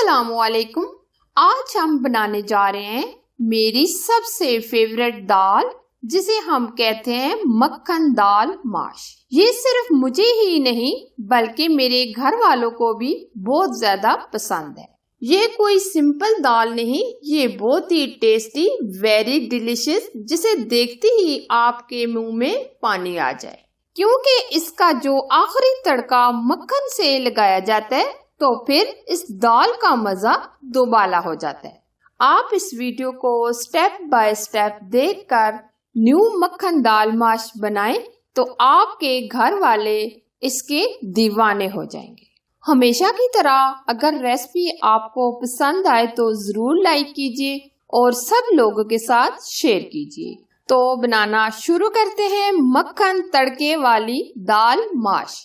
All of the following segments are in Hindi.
अस्सलामुअलैकुम। आज हम बनाने जा रहे हैं मेरी सबसे फेवरेट दाल, जिसे हम कहते हैं मक्खन दाल माश। ये सिर्फ मुझे ही नहीं बल्कि मेरे घर वालों को भी बहुत ज्यादा पसंद है। ये कोई सिंपल दाल नहीं, ये बहुत ही टेस्टी, वेरी डिलीशियस, जिसे देखते ही आपके मुंह में पानी आ जाए, क्योंकि इसका जो आखिरी तड़का मक्खन से लगाया जाता है तो फिर इस दाल का मजा दोबाला हो जाता है। आप इस वीडियो को स्टेप बाय स्टेप देखकर न्यू मक्खन दाल माश बनाएं तो आपके घर वाले इसके दीवाने हो जाएंगे। हमेशा की तरह अगर रेसिपी आपको पसंद आए तो जरूर लाइक कीजिए और सब लोगों के साथ शेयर कीजिए। तो बनाना शुरू करते हैं मक्खन तड़के वाली दाल माश।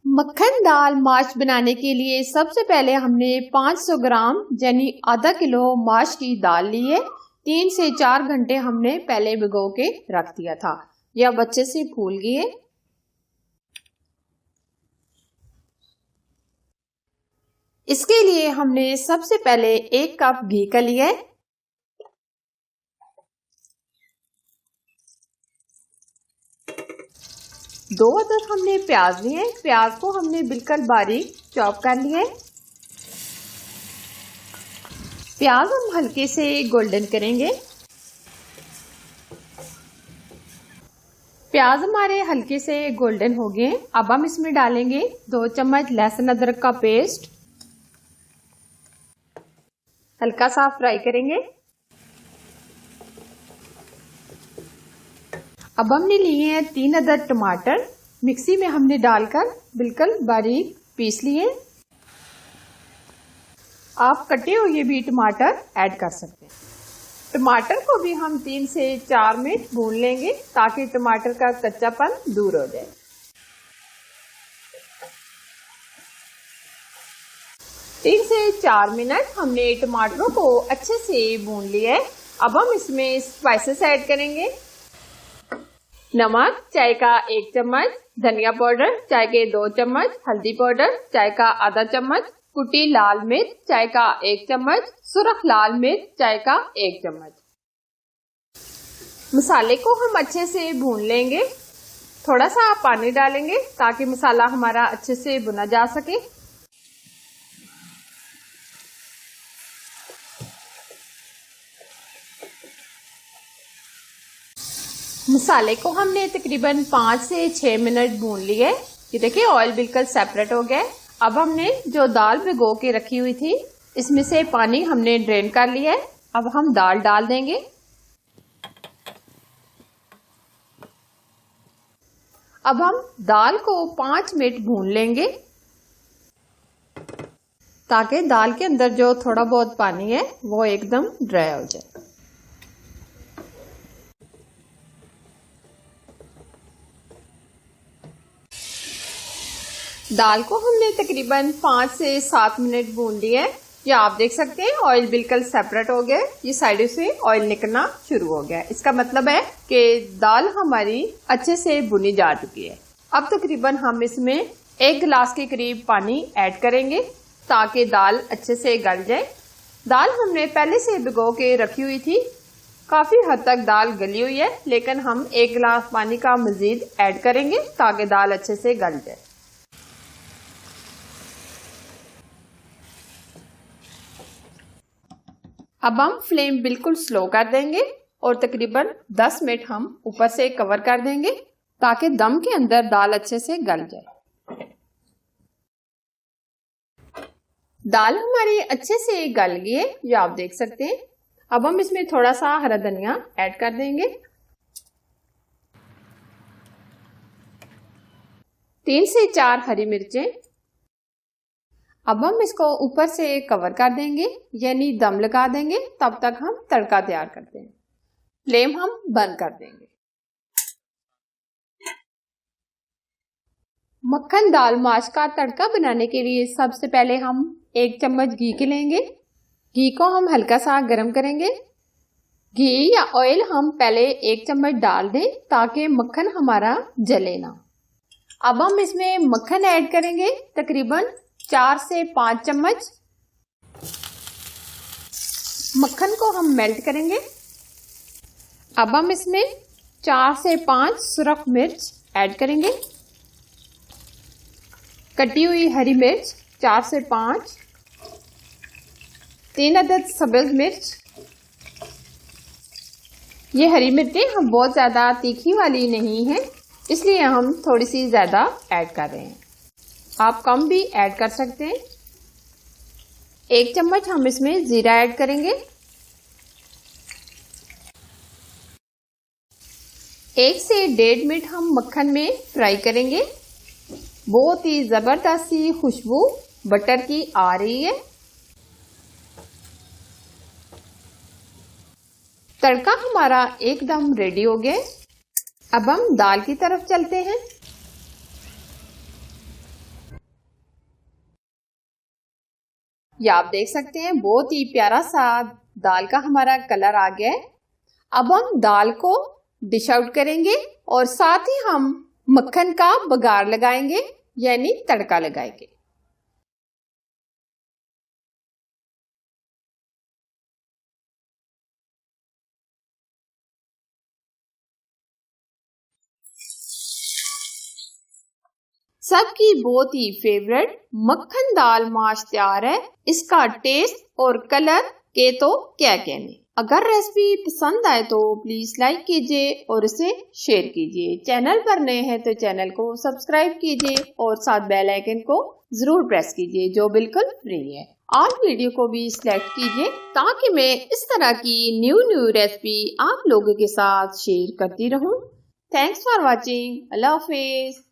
मक्खन दाल माश बनाने के लिए सबसे पहले हमने 500 ग्राम यानी आधा किलो माश की दाल ली है। 3 से 4 घंटे हमने पहले भिगो के रख दिया था, यह बच्चे से फूल गई है। इसके लिए हमने सबसे पहले 1 कप घी का लिया है। दो अदद हमने प्याज लिए हैं। प्याज को हमने बिल्कुल बारीक चॉप कर लिया है। प्याज हम हल्के से गोल्डन करेंगे। प्याज हमारे हल्के से गोल्डन हो गए। अब हम इसमें डालेंगे 2 चम्मच लहसुन अदरक का पेस्ट, हल्का सा फ्राई करेंगे। अब हमने लिए हैं 3 अदद टमाटर, मिक्सी में हमने डालकर बिल्कुल बारीक पीस लिए। आप कटे हुए भी टमाटर ऐड कर सकते हैं। टमाटर को भी हम 3 से 4 मिनट भून लेंगे ताकि टमाटर का कच्चापन दूर हो जाए। तीन से 4 मिनट हमने टमाटरों को अच्छे से भून लिया है। अब हम इसमें स्पाइसेस ऐड करेंगे। नमक चाय का 1 चम्मच, धनिया पाउडर चाय के 2 चम्मच, हल्दी पाउडर चाय का आधा चम्मच, कुटी लाल मिर्च चाय का 1 चम्मच, सुरख लाल मिर्च चाय का 1 चम्मच। मसाले को हम अच्छे से भून लेंगे। थोड़ा सा पानी डालेंगे ताकि मसाला हमारा अच्छे से भुना जा सके। मसाले को हमने तकरीबन 5 से 6 मिनट भून लिए। ये देखिए ऑयल बिल्कुल सेपरेट हो गया है। अब हमने जो दाल भिगो के रखी हुई थी इसमें से पानी हमने ड्रेन कर लिया है। अब हम दाल डाल देंगे। अब हम दाल को 5 मिनट भून लेंगे ताकि दाल के अंदर जो थोड़ा बहुत पानी है वो एकदम ड्राई हो जाए। दाल को हमने तकरीबन 5 से 7 मिनट भून लिया है। ये आप देख सकते हैं ऑयल बिल्कुल सेपरेट हो गया है। ये साइडों से ऑयल निकलना शुरू हो गया है। इसका मतलब है कि दाल हमारी अच्छे से भुनी जा चुकी है। अब तकरीबन हम इसमें 1 गिलास के करीब पानी ऐड करेंगे ताकि दाल अच्छे से गल जाए। दाल हमने पहले से भिगो के रखी हुई थी। काफी हद तक दाल गली हुई है, लेकिन हम 1 गिलास पानी का मजीद ऐड करेंगे ताकि दाल अच्छे से गल जाए। अब हम फ्लेम बिल्कुल स्लो कर देंगे और तकरीबन 10 मिनट हम ऊपर से कवर कर देंगे ताकि दम के अंदर दाल अच्छे से गल जाए। दाल हमारी अच्छे से गल गई है, ये आप देख सकते हैं। अब हम इसमें थोड़ा सा हरा धनिया ऐड कर देंगे। 3 से 4 हरी मिर्चें। अब हम इसको ऊपर से कवर कर देंगे यानी दम लगा देंगे। तब तक हम तड़का तैयार करते हैं। फ्लेम हम बंद कर देंगे। मक्खन दाल माश का तड़का बनाने के लिए सबसे पहले हम 1 चम्मच घी के लेंगे। घी को हम हल्का सा गर्म करेंगे। घी या ऑयल हम पहले 1 चम्मच डाल दें ताकि मक्खन हमारा जले ना। अब हम इसमें मक्खन ऐड करेंगे। तकरीबन 4 से 5 चम्मच। मक्खन को हम मेल्ट करेंगे। अब हम इसमें 4 से 5 सुरख मिर्च ऐड करेंगे। कटी हुई हरी मिर्च 4 से 5, 3 अदद सब्ज मिर्च। ये हरी मिर्चें हम बहुत ज़्यादा तीखी वाली नहीं है, इसलिए हम थोड़ी सी ज़्यादा ऐड कर रहे हैं। आप कम भी ऐड कर सकते हैं। 1 चम्मच हम इसमें जीरा ऐड करेंगे। 1 से 1.5 मिनट हम मक्खन में फ्राई करेंगे। बहुत ही ज़बरदस्त सी खुशबू बटर की आ रही है। तड़का हमारा एकदम रेडी हो गया। अब हम दाल की तरफ चलते हैं। ये आप देख सकते हैं बहुत ही प्यारा सा दाल का हमारा कलर आ गया है। अब हम दाल को डिश आउट करेंगे और साथ ही हम मक्खन का बघार लगाएंगे, यानी तड़का लगाएंगे। सबकी बहुत ही फेवरेट मक्खन दाल माश तैयार है। इसका टेस्ट और कलर के तो क्या कहने। अगर रेसिपी पसंद आए तो प्लीज लाइक कीजिए और इसे शेयर कीजिए। चैनल पर नए हैं तो चैनल को सब्सक्राइब कीजिए और साथ बेल आइकन को जरूर प्रेस कीजिए, जो बिल्कुल फ्री है। और वीडियो को भी सिलेक्ट कीजिए ताकि मैं इस तरह की न्यू रेसिपी आप लोगों के साथ शेयर करती रहूं। Thanks for watching. Allah Hafiz.